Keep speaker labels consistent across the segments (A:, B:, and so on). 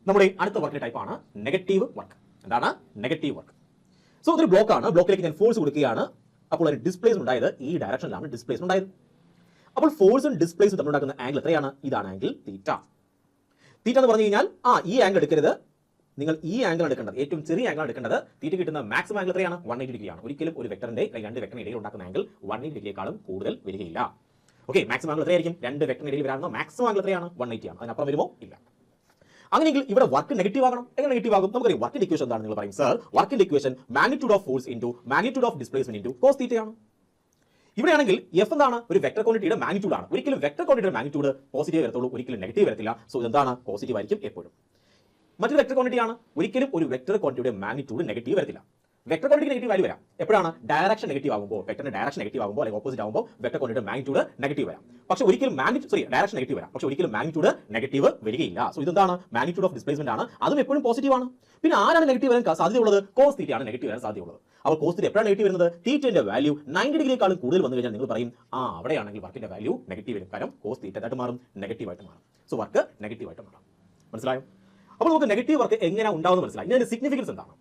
A: നമ്മുടെ അടുത്ത വർക്കിന്റെ ടൈപ്പാണ് നെഗറ്റീവ് വർക്ക്. എന്താണ് നെഗറ്റീവ് വർക്ക്? സോ ഇതൊരു ബ്ലോക്കാണ്. ബ്ലോക്കിലേക്ക് ഞാൻ ഫോഴ്സ് കൊടുക്കുകയാണ്. അപ്പോൾ ഒരു ഡിസ്പ്ലേസ്മെന്റ് ഉണ്ടായത് ഈ ഡയറക്ഷനിലാണ് ഡിസ്പ്ലേസ്മെന്റ് ഉണ്ടായത്. അപ്പോൾ ഫോഴ്സും ഡിസ്പ്ലേസും തമ്മിലുണ്ടാക്കുന്ന ആംഗിൾ എത്രയാണ്? ഇതാണ് ആംഗിൾ തീറ്റ. തീറ്റ എന്ന് പറഞ്ഞു കഴിഞ്ഞാൽ ഈ ആംഗിൾ എടുക്കരുത്, നിങ്ങൾ ഈ ആംഗിൾ എടുക്കേണ്ടത്, ഏറ്റവും ചെറിയ ആംഗിൾ എടുക്കേണ്ടത്. തീറ്റ കിട്ടുന്ന മാക്സിമം ആംഗിൾ എത്രയാണ്? 180 ഡിഗ്രിയാണ്. ഒരിക്കലും ഒരു വെക്ടറിന്റെ രണ്ട് വെക്ടറിന് ഇടയിൽ ഉണ്ടാക്കുന്ന ആംഗിൾ 180 ഡിഗ്രിയേക്കാളും കൂടുതൽ വരികയില്ല. ഓക്കെ, മാക്സിമം ആംഗിൾ എത്രയായിരിക്കും? രണ്ട് വെക്ടറിന് ഇടയിൽ വരാവുന്ന മാക്സിമം ആംഗിൾ എത്രയാണ്? 180 ആണ്. അതിനപ്പുറം വരുമോ? ഇല്ല. അങ്ങനെയെങ്കിൽ ഇവിടെ വർക്ക് നെഗറ്റീവ് ആകണം. എങ്ങനെ നെഗറ്റീവ് ആകും? നമുക്കറിയാം വർക്കിന്റെ ഇക്വേഷൻ എന്താണ്? നിങ്ങൾ പറയും സർ, വർക്കിന്റെ equation magnitude of force into magnitude of displacement into cos തീറ്റയാണ്. ഇവിടെയാണെങ്കിൽ എഫ് എന്താണ്? ഒരു വെക്ടർ ക്വാണ്ടിറ്റിയുടെ മാഗ്നിറ്റ്യൂഡ് ആണ്. ഒരിക്കലും വെക്ടർ ക്വാണ്ടിറ്റിയുടെ മാഗ്നിറ്റ്യൂഡ് പോസിറ്റീവ് വരത്തുള്ളൂ, ഒരിക്കലും നെഗറ്റീവ് വരത്തില്ല. സോ ഇതെന്താണ്? പോസിറ്റീവ് ആയിരിക്കും എപ്പോഴും. മറ്റൊരു വെക്ടർ ക്വാണ്ടിറ്റി ആണ്. ഒരിക്കലും ഒരു വെക്ടർ ക്വാണ്ടിറ്റിയുടെ മാഗ്നിറ്റ്യൂഡ് നെഗറ്റീവ് വരത്തില്ല. വെക്ടർ ക്വാണ്ടിറ്റി നെഗറ്റീവ് വാല്യൂ വരാം എപ്പോഴാണ്? ഡയറക്ഷൻ നെഗറ്റീവ് ആകുമ്പോൾ, വെക്ടറിന്റെ ഡയറക്ഷൻ നെഗറ്റീവ് ആകുമ്പോൾ അല്ലെങ്കിൽ ഓപ്പോസിറ്റ് ആകുമ്പോൾ വെക്ടർ ക്വാണ്ടിറ്റിയുടെ മാഗ്നിറ്റ്യൂഡ് നെഗറ്റീവ് വരാം. പക്ഷേ ഒരിക്കലും ഡയറക്ഷൻ നെഗറ്റീവ് വരാം, പക്ഷേ ഒരിക്കലും മാഗ്നിറ്റ്യൂഡ് നെഗറ്റീവ് വരികയില്ല. സോ ഇതെന്താണ്? മാഗ്നിറ്റ്യൂഡ് ഓഫ് ഡിസ്പ്ലേസ്മെന്റ് ആണ്. അതും എപ്പോഴും പോസിറ്റീവ് ആണ്. പിന്നെ ആരാണ് നെഗറ്റീവ് വരാൻ സാധ്യതയുള്ളത്? കോസ് തീറ്റയാണ് നെഗറ്റീവ് വരാൻ സാധ്യതയുള്ളത്. അപ്പോൾ കോസ് തീറ്റ എപ്പോഴാണ് നെഗറ്റീവ് വരുന്നത്? തീറ്റയുടെ വാല്യൂ 90 ഡിഗ്രിയേക്കാളും കൂടുതൽ വന്നു കഴിഞ്ഞാൽ നിങ്ങൾ പറയും അവിടെയാണെങ്കിൽ വർക്കിന്റെ വാല്യൂ നെഗറ്റീവ് വരും. കാരണം കോസ് തീറ്റ ആയിട്ട് മാറും, നെഗറ്റീവ് ആയിട്ട് മാറും. സോ വർക്ക് നെഗറ്റീവ് ആയിട്ട് മാറും. മനസ്സിലായോ? അപ്പോൾ നമുക്ക് നെഗറ്റീവ് വർക്ക് എങ്ങനെ ഉണ്ടാവുമെന്ന് മനസ്സിലായി. ഇതിന്റെ സിഗ്നിഫിക്കൻസ് എന്താണ്?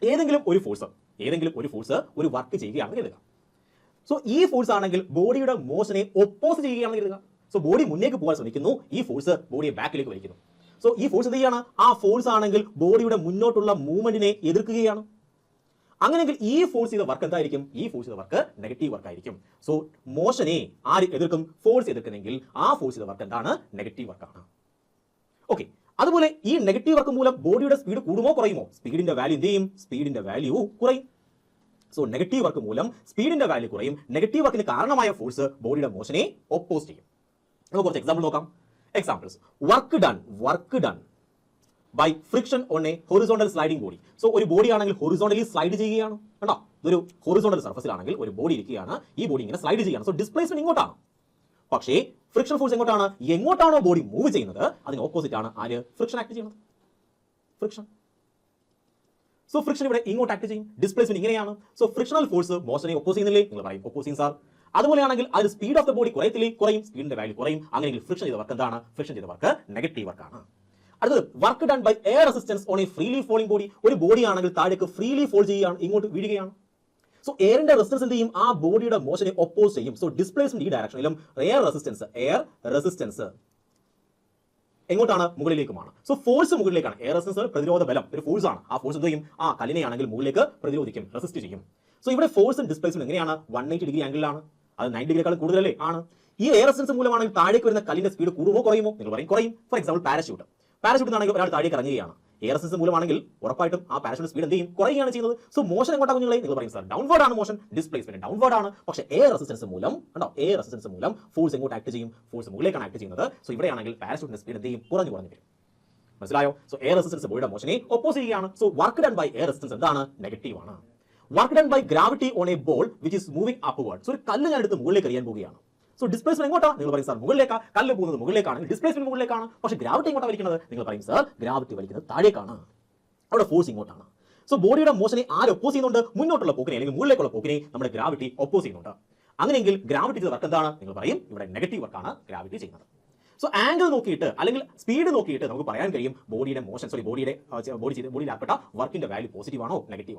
A: ഏതെങ്കിലും ഒരു ഫോഴ്സ് ഒരു വർക്ക് ചെയ്യുകയാണെന്ന് കരുതുക. സോ ഈ ഫോഴ്സ് ആണെങ്കിൽ ബോഡിയുടെ മോഷനെ ഒപ്പോസ് ചെയ്യുകയാണെന്ന് കരുതുക. സോ ബോഡി മുന്നേക്ക് പോകാൻ ശ്രമിക്കുന്നു, ഈ ഫോഴ്സ് ബോഡിയെ ബാക്കിലേക്ക് വലിക്കുന്നു. സോ ഈ ഫോഴ്സ് എന്ത് ചെയ്യാണ്? ആ ഫോഴ്സ് ആണെങ്കിൽ ബോഡിയുടെ മുന്നോട്ടുള്ള മൂവ്മെന്റിനെ എതിർക്കുകയാണ്. അങ്ങനെയെങ്കിൽ ഈ ഫോഴ്സ് ചെയ്ത വർക്ക് എന്തായിരിക്കും? ഈ ഫോഴ്സ് ചെയ്ത വർക്ക് നെഗറ്റീവ് വർക്ക് ആയിരിക്കും. സോ മോഷനെ ആര് എതിർക്കും? ഫോഴ്സ് എതിർക്കുന്നെങ്കിൽ ആ ഫോഴ്സ് ചെയ്ത വർക്ക് എന്താണ്? നെഗറ്റീവ് വർക്കാണ്. ഓക്കെ, അതുപോലെ ഈ നെഗറ്റീവ് വർക്ക് മൂലം ബോഡിയുടെ സ്പീഡ് കൂടുമോ കുറയുമോ? സ്പീഡിന്റെ വാല്യൂ എന്ത് ചെയ്യും? സ്പീഡിന്റെ വാല്യൂ കുറയും. സോ നെഗറ്റീവ് വർക്ക് മൂലം സ്പീഡിന്റെ വാല്യൂ കുറയും. നെഗറ്റീവ് വർക്കിന് കാരണമായ ഫോഴ്സ് ബോഡിയുടെ മോഷനെ ഒപ്പോസ് ചെയ്യും. നമുക്ക് കുറച്ച് എക്സാമ്പിൾ നോക്കാം. Examples: work done by friction on a horizontal sliding body. So ഒരു ബോഡി ആണെങ്കിൽ ഹൊറിസോണ്ടലി സ്ലൈഡ് ചെയ്യുകയാണ്. കണ്ടോ, ഇതൊരു ഹൊറിസോണ്ടൽ സർഫസിലാണെങ്കിൽ ഒരു ബോഡി ഇരിക്കുകയാണ്, ഈ ബോഡി ഇങ്ങനെ സ്ലൈഡ് ചെയ്യുകയാണ്. സോ ഡിസ്പ്ലേസ്മെന്റ് ഇങ്ങോട്ടാണ്. പക്ഷേ ഫ്രിക്ഷൻ ഫോഴ്സ് എങ്ങോട്ടാണ്? എങ്ങോട്ടാണോ ബോഡി മൂവ് ചെയ്യുന്നത് അതിന് ഓപ്പോസിറ്റ് ആണ് ആര്? ഫ്രിക്ഷൻ ആക്ട് ചെയ്യുന്നത്. ഫ്രിക്ഷൻ. സോ ഫ്രിക്ഷൻ ഇവിടെ ഇങ്ങോട്ട് ആക്ട് ചെയ്യും. ഡിസ്പ്ലേസ്മെന്റ് ഇങ്ങനെയാണ്. സോ ഫ്രിക്ഷണൽ ഫോഴ്സ് മോഷനെ ഒപ്പോസ് ചെയ്യുന്നില്ലേ? നിങ്ങൾ പറയും ഒപ്പോസിങ് സാർ. അതുപോലെയാണെങ്കിൽ അത് സ്പീഡ് ഓഫ് ദ ബോഡി കുറയത്തില്ലേ? കുറയും. സ്പീഡിന്റെ വാല്യൂ കുറയും. അങ്ങനെയെങ്കിൽ ഫ്രിക്ഷൻ ചെയ്ത വർക്ക് എന്താണ്? ഫ്രിക്ഷൻ ചെയ്ത വർക്ക് നെഗറ്റീവ് വർക്കാണ്. അടുത്തത് work done by air resistance on a freely falling body. ഒരു ബോഡി ആണെങ്കിൽ താഴേക്ക് ഫ്രീലി ഫോൾ ചെയ്യുകയാണ്, ഇങ്ങോട്ട് വീഴുകയാണ്. സോ എയറിന്റെ റെസിസ്റ്റൻസ് എന്ത് ചെയ്യും? ആ ബോഡിയുടെ മോഷനെ ഒപ്പോസ് ചെയ്യും. സോ ഡിസ്പ്ലേസ്മെന്റ് ഈ ഡയറക്ഷനിലും, എയർ റെസിസ്റ്റൻസ് എങ്ങോട്ടാണ്? മുകളിലേക്കുമാണ്. സോ ഫോഴ്സ് മുകളിലേക്കാണ്. എയർ റെസിസ്റ്റൻസ് പ്രതിരോധ ബലം, ഒരു ഫോഴ്സ് ആണ്. ആ ഫോഴ്സ് എന്ത് ചെയ്യും? ആ കല്ലിനെയാണെങ്കിൽ മുകളിലേക്ക് പ്രതിരോധിക്കും, റെസിസ്റ്റ് ചെയ്യും. സോ ഇവിടെ ഫോഴ്സും ഡിസ്പ്ലേസ്മെന്റ് എങ്ങനെയാണ്? 180 ഡിഗ്രി ആംഗിളിലാണ്. അത് 90 ഡിഗ്രിയേക്കാൾ കൂടുതലല്ലേ? ആണ്. ഈ എയർ റെസിസ്റ്റൻസ് മൂലമാണെങ്കിൽ താഴേക്ക് വരുന്ന കല്ലിന്റെ സ്പീഡ് കൂടുമോ കുറയുമോ? നിങ്ങൾ പറയും കുറയും. ഫോർ എക്സാമ്പിൾ പാരഷൂട്ട് ആണെങ്കിൽ ഒരാൾ താഴേക്ക് ഇറങ്ങുകയാണ്. എയർ റെസിസ്റ്റൻസ് മൂലമാണെങ്കിൽ ഉറപ്പായിട്ടും ആ പാരഷൂട്ട് സ്പീഡ് എന്ത് ചെയ്യും? കുറയുകയാണ് ചെയ്യുന്നത്. സോ മോഷൻ എങ്ങോട്ടാ കുഞ്ഞുങ്ങളെ? നിങ്ങൾ പറയും സാർ ഡൗൺവേർഡ് ആണ് മോഷൻ, ഡിസ്പ്ലേസ്മെന്റ് ഡൗൺവേർഡ് ആണ്. പക്ഷേ എയർ റെസിസ്റ്റൻസ് മൂലം ഫോഴ്സ് എങ്ങോട്ട് ആക്ട് ചെയ്യും? ഫോഴ്സ് മുകളിലേക്കാണ് ആക്ട് ചെയ്യുന്നത്. സോ ഇവിടെയാണെങ്കിൽ പാരഷൂട്ടിന്റെ സ്പീഡ് എന്ത് ചെയ്യും? കുറഞ്ഞു വരും. മനസ്സിലായോ? സോ എയർ റെസിസ്റ്റൻസ് ബോഡിയുടെ മോഷനെ ഒപ്പോസ് ചെയ്യുകയാണ്. So work done by air resistance എന്താണ്? നെഗറ്റീവ് ആണ്. Work done by gravity on a ball which is moving upward. So ഒരു കല്ല് ഞാൻ എടുത്ത് മുകളിലേക്ക് എറിയാൻ പോവുകയാണ്. സോ ഡിസ്പ്ലേസ്മെന്റ് എങ്ങോട്ടാ? നിങ്ങൾ പറയും സാർ മുകളിലേക്കാ. കല്ല് പോകുന്നത് മുകളിലേക്കാണെങ്കിൽ ഡിസ്പ്ലേസ്മെന്റ് മുകളിലേക്കാണ്. പക്ഷേ ഗ്രാവിറ്റി എങ്ങോട്ടാ വലിക്കുന്നത്? നിങ്ങൾ പറയും സാർ ഗ്രാവിറ്റി വലിക്കുന്നത് താഴേക്കാണ്. അവിടെ ഫോഴ്സ് ഇങ്ങോട്ടാണ്. സോ ബോഡിയുടെ മോഷനെ ആര് ഒപ്പോസ് ചെയ്യുന്നുണ്ട്? മുന്നോട്ടുള്ള പോക്കിനെ അല്ലെങ്കിൽ മുകളിലേക്കുള്ള പോക്കിനെ നമ്മുടെ ഗ്രാവിറ്റി ഒപ്പോസ് ചെയ്യുന്നുണ്ട്. അങ്ങനെയെങ്കിൽ ഗ്രാവിറ്റി ചെയ്ത വർക്ക് എന്താണ്? നിങ്ങൾ പറയും ഇവിടെ നെഗറ്റീവ് വർക്കാണ് ഗ്രാവിറ്റി ചെയ്യുന്നത്. സോ ആംഗിൾ നോക്കിയിട്ട് അല്ലെങ്കിൽ സ്പീഡ് നോക്കിയിട്ട് നമുക്ക് പറയാൻ കഴിയും ബോഡിയുടെ മോഷൻ ബോഡിയിൽ ഏർപ്പെട്ട വർക്കിന്റെ വാല്യൂ പോസിറ്റീവ് ആണോ നെഗറ്റീവ് ആണോ.